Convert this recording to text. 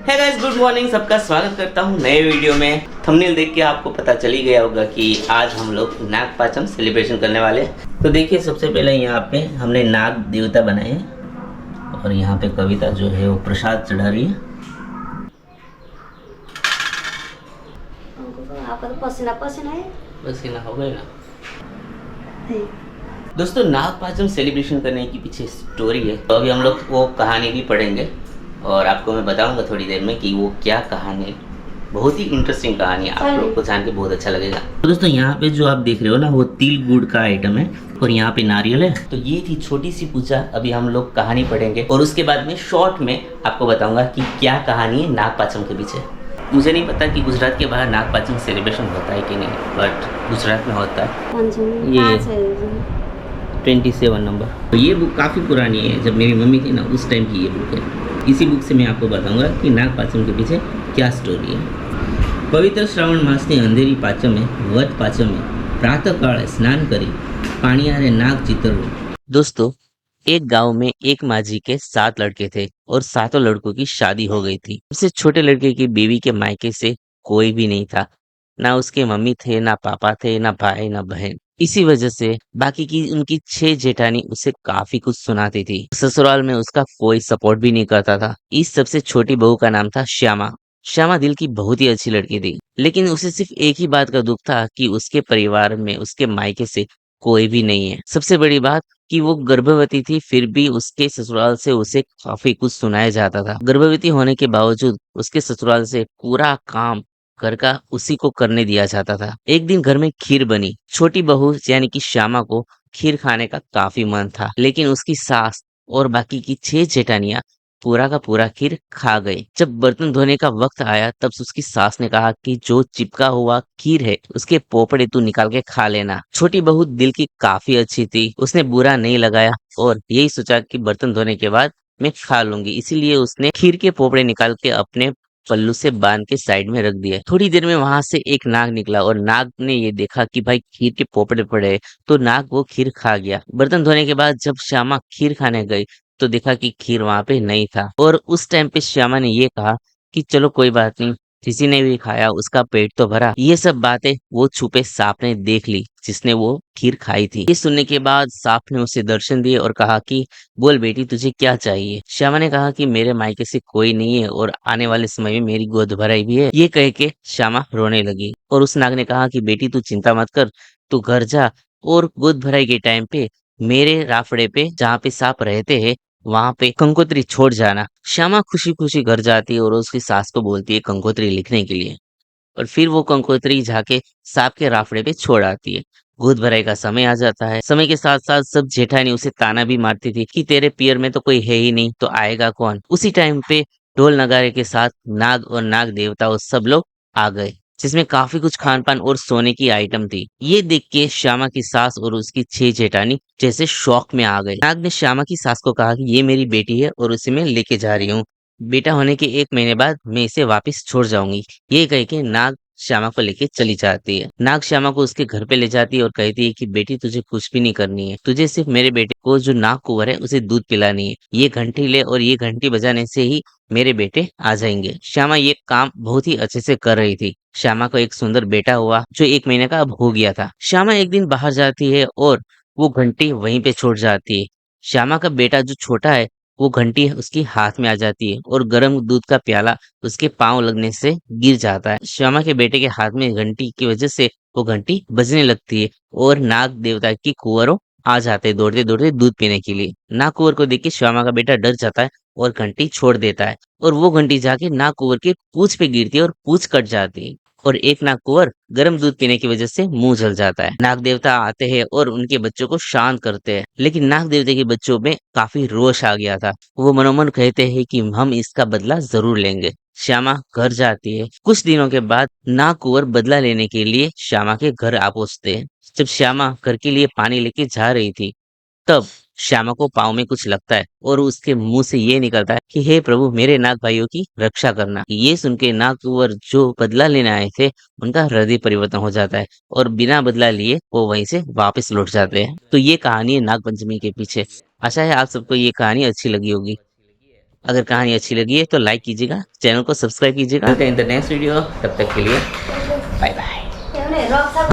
है guys, good morning. सबका स्वागत करता हूँ नए वीडियो में। थंबनेल देख के आपको पता चल ही गया होगा कि आज हम लोग नाग पांचम सेलिब्रेशन करने वाले हैं। तो देखिए, सबसे पहले यहाँ पे हमने नाग देवता बनाए हैं और यहाँ पे कविता जो है वो प्रसाद चढ़ा रही है। आपका तो पसीना पसीना है। पसीना हो गया ना। दोस्तों, नाग पांचम सेलिब्रेशन करने की पीछे स्टोरी है, तो अभी हम लोग वो कहानी भी पढ़ेंगे और आपको मैं बताऊंगा थोड़ी देर में कि वो क्या कहानी है। बहुत ही इंटरेस्टिंग कहानी है, आप लोग को जान के बहुत अच्छा लगेगा। तो दोस्तों, यहाँ पे जो आप देख रहे हो ना, वो तिल गुड़ का आइटम है और यहाँ पे नारियल है। तो ये थी छोटी सी पूजा। अभी हम लोग कहानी पढ़ेंगे और उसके बाद में शॉर्ट में आपको बताऊंगा कि क्या कहानी है नाग पांचम के पीछे। मुझे नहीं पता कि गुजरात के बाहर नाग पांचम सेलिब्रेशन होता है कि नहीं, बट गुजरात में होता है। ये 27 नंबर। तो ये बुक काफ़ी पुरानी है, जब मेरी मम्मी थी ना उस टाइम की ये बुक है। इसी बुक से मैं आपको बताऊंगा कि नाग पांचम के पीछे क्या स्टोरी है। पवित्र श्रावण मासની અંધેરી પાચમે વટ પાચમે प्रातःकाळे स्नान करी पाणियारे नाग चितरવું। दोस्तों, एक गांव में एक माजी के 7 लड़के थे और सातों लड़कों की शादी हो गई थी। उससे छोटे लड़के की बीवी के मायके से कोई भी नहीं था। ना उसके मम्मी थे, ना पापा थे, ना भाई, ना बहन। इसी वजह से बाकी की उनकी 6 जेठानी उसे काफी कुछ सुनाती थी। ससुराल में उसका कोई सपोर्ट भी नहीं करता था। इस सबसे छोटी बहू का नाम था श्यामा। श्यामा दिल की बहुत ही अच्छी लड़की थी, लेकिन उसे सिर्फ एक ही बात का दुख था कि उसके परिवार में उसके मायके से कोई भी नहीं है। सबसे बड़ी बात कि वो गर्भवती थी, फिर भी उसके ससुराल से उसे काफी कुछ सुनाया जाता था। गर्भवती होने के बावजूद उसके ससुराल से पूरा काम घर का उसी को करने दिया जाता था। एक दिन घर में खीर बनी। छोटी बहू यानी कि श्यामा को खीर खाने का काफी मन था, लेकिन उसकी सास और बाकी की 6 जेठानियां पूरा का पूरा खीर खा गई। जब बर्तन धोने का वक्त आया, तब उसकी सास ने कहा कि जो चिपका हुआ खीर है उसके पोपड़े तू निकाल के खा लेना। छोटी बहू दिल की काफी अच्छी थी, उसने बुरा नहीं लगाया और यही सोचा कि बर्तन धोने के बाद मैं खा लूंगी। इसीलिए उसने खीर के पोपड़े निकाल के अपने पल्लू से बांध के साइड में रख दिया। थोड़ी देर में वहां से एक नाग निकला और नाग ने ये देखा कि भाई खीर के पोपड़े पड़े हैं, तो नाग वो खीर खा गया। बर्तन धोने के बाद जब श्यामा खीर खाने गई तो देखा कि खीर वहां पे नहीं था और उस टाइम पे श्यामा ने ये कहा कि चलो कोई बात नहीं, किसी ने भी खाया उसका पेट तो भरा। ये सब बातें वो छुपे सांप ने देख ली जिसने वो खीर खाई थी। ये सुनने के बाद सांप ने उसे दर्शन दिए और कहा कि बोल बेटी, तुझे क्या चाहिए। श्यामा ने कहा कि मेरे मायके से कोई नहीं है और आने वाले समय में मेरी गोद भराई भी है। ये कह के श्यामा रोने लगी और उस नाग ने कहा कि बेटी तू चिंता मत कर, तू घर जा और गोद भराई के टाइम पे मेरे राफड़े पे जहाँ पे सांप रहते हैं वहां पे कंकोत्री छोड़ जाना। श्यामा खुशी खुशी घर जाती है और उसकी सास को बोलती है कंकोत्री लिखने के लिए, और फिर वो कंकोत्री जाके सांप के राफड़े पे छोड़ आती है। गोद भराई का समय आ जाता है। समय के साथ साथ सब जेठानी उसे ताना भी मारती थी कि तेरे पियर में तो कोई है ही नहीं, तो आएगा कौन। उसी टाइम पे ढोल नगाड़े के साथ नाग और नाग देवता और सब लोग आ गए, जिसमें काफी कुछ खान पान और सोने की आइटम थी। ये देख के श्यामा की सास और उसकी 6 जेठानी जैसे शौक में आ गए। नाग ने श्यामा की सास को कहा कि ये मेरी बेटी है और उसे मैं लेके जा रही हूँ। बेटा होने के 1 महीने बाद मैं इसे वापस छोड़ जाऊंगी। ये कह के नाग श्यामा को लेके चली जाती है। नाग श्यामा को उसके घर पे ले जाती है और कहती है कि बेटी तुझे कुछ भी नहीं करनी है, तुझे सिर्फ मेरे बेटे को जो नाग कुंवर है उसे दूध पिलानी है। ये घंटी ले और ये घंटी बजाने से ही मेरे बेटे आ जाएंगे। श्यामा ये काम बहुत ही अच्छे से कर रही थी। श्यामा को एक सुंदर बेटा हुआ जो 1 महीने का अब हो गया था। श्यामा एक दिन बाहर जाती है और वो घंटी वहीं पे छोड़ जाती है। श्यामा का बेटा जो छोटा है, वो घंटी उसके हाथ में आ जाती है और गर्म दूध का प्याला उसके पांव लगने से गिर जाता है। श्यामा के बेटे के हाथ में घंटी की वजह से वो घंटी बजने लगती है और नाग देवता की कुंवरों आ जाते हैं दौड़ते दौड़ते दूध पीने के लिए। नाग कुंवर को देख के श्यामा का बेटा डर जाता है और घंटी छोड़ देता है और वो घंटी जाके नाग कुंवर के पूंछ पे गिरती है और पूंछ कट जाती है और एक नाग कुंवर गर्म दूध पीने की वजह से मुंह जल जाता है। नाग देवता आते हैं और उनके बच्चों को शांत करते हैं, लेकिन नाग देवता के बच्चों में काफी रोष आ गया था। वो मनोमन कहते हैं कि हम इसका बदला जरूर लेंगे। श्यामा घर जाती है। कुछ दिनों के बाद नाग कुंवर बदला लेने के लिए श्यामा के घर आ पहुंचते हैं। जब श्यामा घर के लिए पानी लेके जा रही थी, तब श्यामा को पाँव में कुछ लगता है और उसके मुंह से ये निकलता है कि हे प्रभु, मेरे नाग भाइयों की रक्षा करना। ये सुन के नाग कुंवर जो बदला लेने आए थे उनका हृदय परिवर्तन हो जाता है और बिना बदला लिए वो वहीं से वापस लौट जाते हैं। तो ये कहानी है नाग पंचमी के पीछे। आशा है आप सबको ये कहानी अच्छी लगी होगी। अगर कहानी अच्छी लगी है तो लाइक कीजिएगा, चैनल को सब्सक्राइब कीजिएगा। मिलते हैं इन द नेक्स्ट वीडियो, तब तक के लिए बाय बाय।